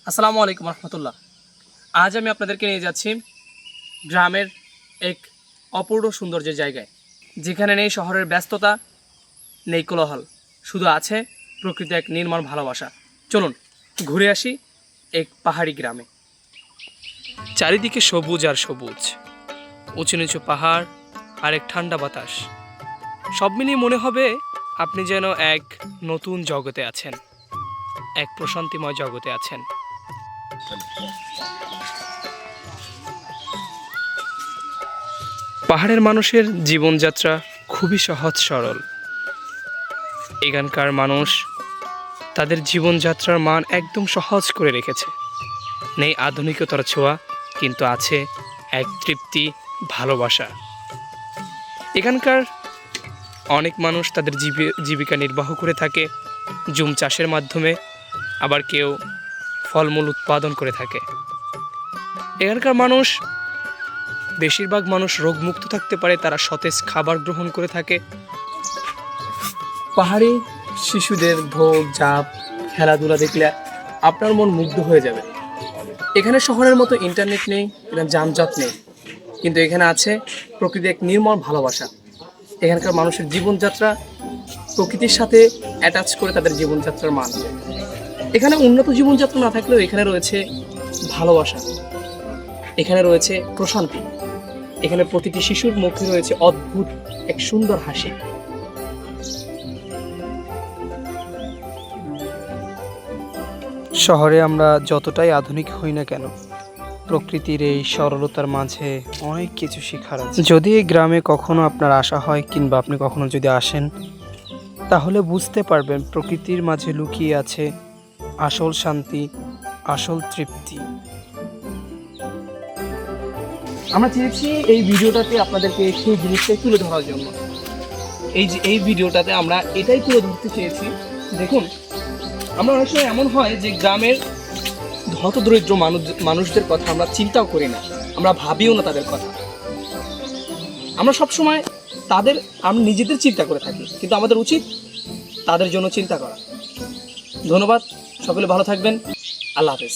আসসালামু আলাইকুম রহমতুল্লাহ। আজ আমি আপনাদেরকে নিয়ে যাচ্ছি গ্রামের এক অপূর্ব সৌন্দর্যের জায়গায়, যেখানে নেই শহরের ব্যস্ততা, নেই কোলাহল, শুধু আছে প্রকৃতি এক নির্মল ভালোবাসা। চলুন ঘুরে আসি এক পাহাড়ি গ্রামে। চারিদিকে সবুজ আর সবুজ, উঁচু নিচু পাহাড় আর এক ঠান্ডা বাতাস, সব মিলিয়ে মনে হবে আপনি যেন এক নতুন জগতে আছেন, এক প্রশান্তিময় জগতে আছেন। পাহাড়ের মানুষের জীবনযাত্রা খুবই সহজ সরল। এখানকার মানুষ তাদের জীবনযাত্রার মান একদম সহজ করে রেখেছে। নেই আধুনিকতার ছোঁয়া, কিন্তু আছে এক তৃপ্তি, ভালোবাসা। এখানকার অনেক মানুষ তাদের জীবিকা নির্বাহ করে থাকে জুম চাষের মাধ্যমে, আবার কেউ ফলমূল উৎপাদন করে থাকে। এখানকার মানুষ, বেশিরভাগ মানুষ রোগমুক্ত থাকতে পারে, তারা সতেজ খাবার গ্রহণ করে থাকে। পাহাড়ি শিশুদের ঢোল ঝাঁপ খেলাধুলা দেখলে আপনার মন মুগ্ধ হয়ে যাবে। এখানে শহরের মতো ইন্টারনেট নেই, এখানে যানজট নেই, কিন্তু এখানে আছে প্রকৃতি এক নির্মল ভালোবাসা। এখানকার মানুষের জীবনযাত্রা প্রকৃতির সাথে অ্যাটাচ করে তাদের জীবনযাত্রার মান। এখানে উন্নত জীবনযাত্রা না থাকলেও এখানে রয়েছে ভালোবাসা, এখানে রয়েছে প্রশান্তি, এখানে প্রতিটি শিশুর মুখে রয়েছে অদ্ভুত এক সুন্দর হাসি। শহরে আমরা যতটাই আধুনিক হই না কেন, প্রকৃতির এই সরলতার মাঝে অনেক কিছু শেখার আছে। যদি এই গ্রামে কখনো আপনার আসা হয়, কিংবা আপনি কখনো যদি আসেন, তাহলে বুঝতে পারবেন প্রকৃতির মাঝে লুকিয়ে আছে আসল শান্তি, আসল তৃপ্তি। আমরা চেয়েছি এই ভিডিওটাতে আপনাদেরকে সেই জিনিসটাই তুলে ধরার জন্য। এই ভিডিওটাতে আমরা এটাই তুলে ধরতে চেয়েছি। দেখুন, আমরা অনেক সময় এমন হয় যে গ্রামের হতদরিদ্র মানুষদের কথা আমরা চিন্তাও করি না, আমরা ভাবিও না তাদের কথা। আমরা সবসময় আমরা নিজেদের চিন্তা করে থাকি, কিন্তু আমাদের উচিত তাদের জন্য চিন্তা করা। ধন্যবাদ, সকলে ভালো থাকবেন। আল্লাহ হাফেজ।